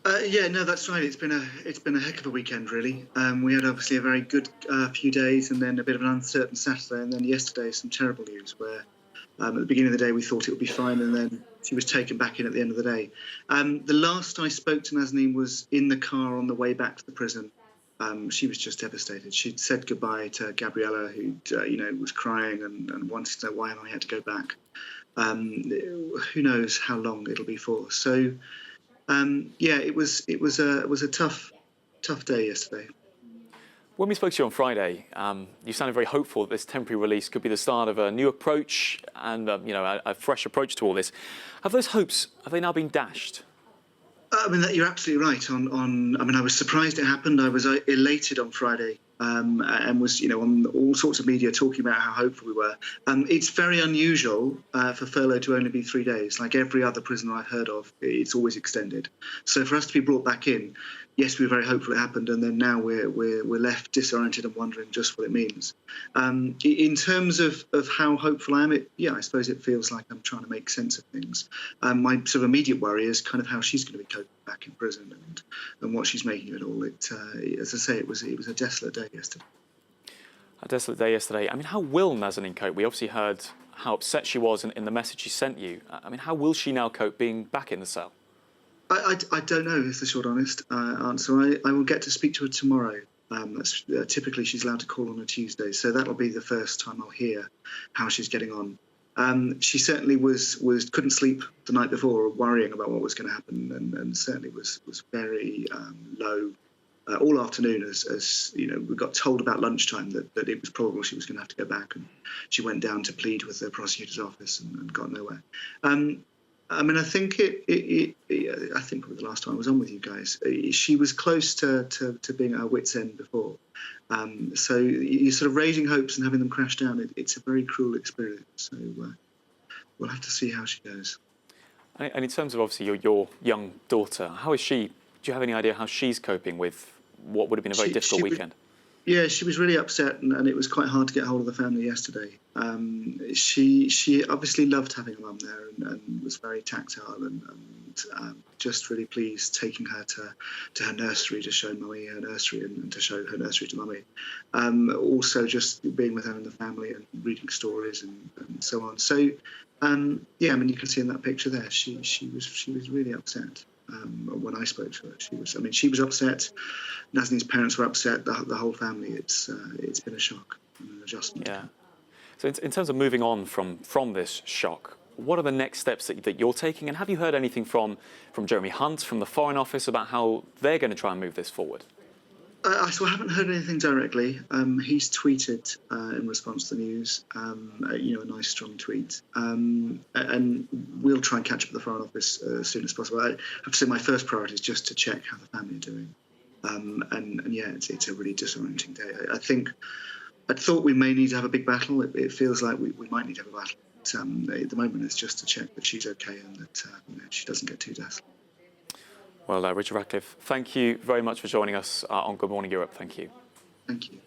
Yeah, no, that's right. It's been a heck of a weekend, really. We had obviously a very good few days, and then a bit of an uncertain Saturday, and then yesterday some terrible news where at the beginning of the day we thought it would be fine, and then she was taken back in at the end of the day. The last I spoke to Nazanin was in the car on the way back to the prison. She was just devastated. She'd said goodbye to Gabriella, who was crying and wanted to know why I had to go back. Who knows how long it'll be for? So. Yeah, it was a tough day yesterday. When we spoke to you on Friday, you sounded very hopeful that this temporary release could be the start of a new approach and a fresh approach to all this. Have those hopes, have they now been dashed? I mean, you're absolutely right. I mean, I was surprised it happened. I was elated on Friday, and was, on all sorts of media talking about how hopeful we were. It's very unusual for furlough to only be 3 days. Like every other prisoner I've heard of, it's always extended. So for us to be brought back in, yes, we were very hopeful it happened, and then now we're left disoriented and wondering just what it means. In terms of how hopeful I am, I suppose it feels like I'm trying to make sense of things. My sort of immediate worry is kind of how she's going to be coping back in prison and what she's making of it all. As I say, it was a desolate day yesterday. A desolate day yesterday. I mean, how will Nazanin cope? We obviously heard how upset she was in the message she sent you. I mean, how will she now cope being back in the cell? I don't know is the short, honest answer. I will get to speak to her tomorrow. Typically she's allowed to call on a Tuesday, so that'll be the first time I'll hear how she's getting on. She certainly couldn't sleep the night before, worrying about what was going to happen, and certainly was very low all afternoon. As we got told about lunchtime that it was probable she was going to have to go back, and she went down to plead with the prosecutor's office and got nowhere. I mean, I think I think probably the last time I was on with you guys, she was close to being at her wit's end before. So you're sort of raising hopes and having them crash down. It's a very cruel experience. So we'll have to see how she goes. And in terms of obviously your young daughter, how is she? Do you have any idea how she's coping with what would have been a very difficult weekend? Yeah, she was really upset, and it was quite hard to get hold of the family yesterday. She obviously loved having a mum there and was very tactile and just really pleased taking her to her nursery to show mummy her nursery and to show her nursery to mummy. Also just being with her and the family and reading stories and so on. So yeah, I mean, you can see in that picture there, she was really upset. When I spoke to her, she was upset. Nazanin's parents were upset. The whole family. It's been a shock and an adjustment. Yeah. So in terms of moving on from this shock, what are the next steps that you're taking? And have you heard anything from Jeremy Hunt, from the Foreign Office, about how they're going to try and move this forward? So I haven't heard anything directly. He's tweeted in response to the news, a nice strong tweet, and we'll try and catch up with the Foreign Office as soon as possible. I have to say my first priority is just to check how the family are doing, and yeah, it's a really disorienting day. I thought we may need to have a big battle. It feels like we might need to have a battle. But, at the moment, it's just to check that she's okay and that she doesn't get too desolate. Well, Richard Ratcliffe, thank you very much for joining us on Good Morning Europe. Thank you. Thank you.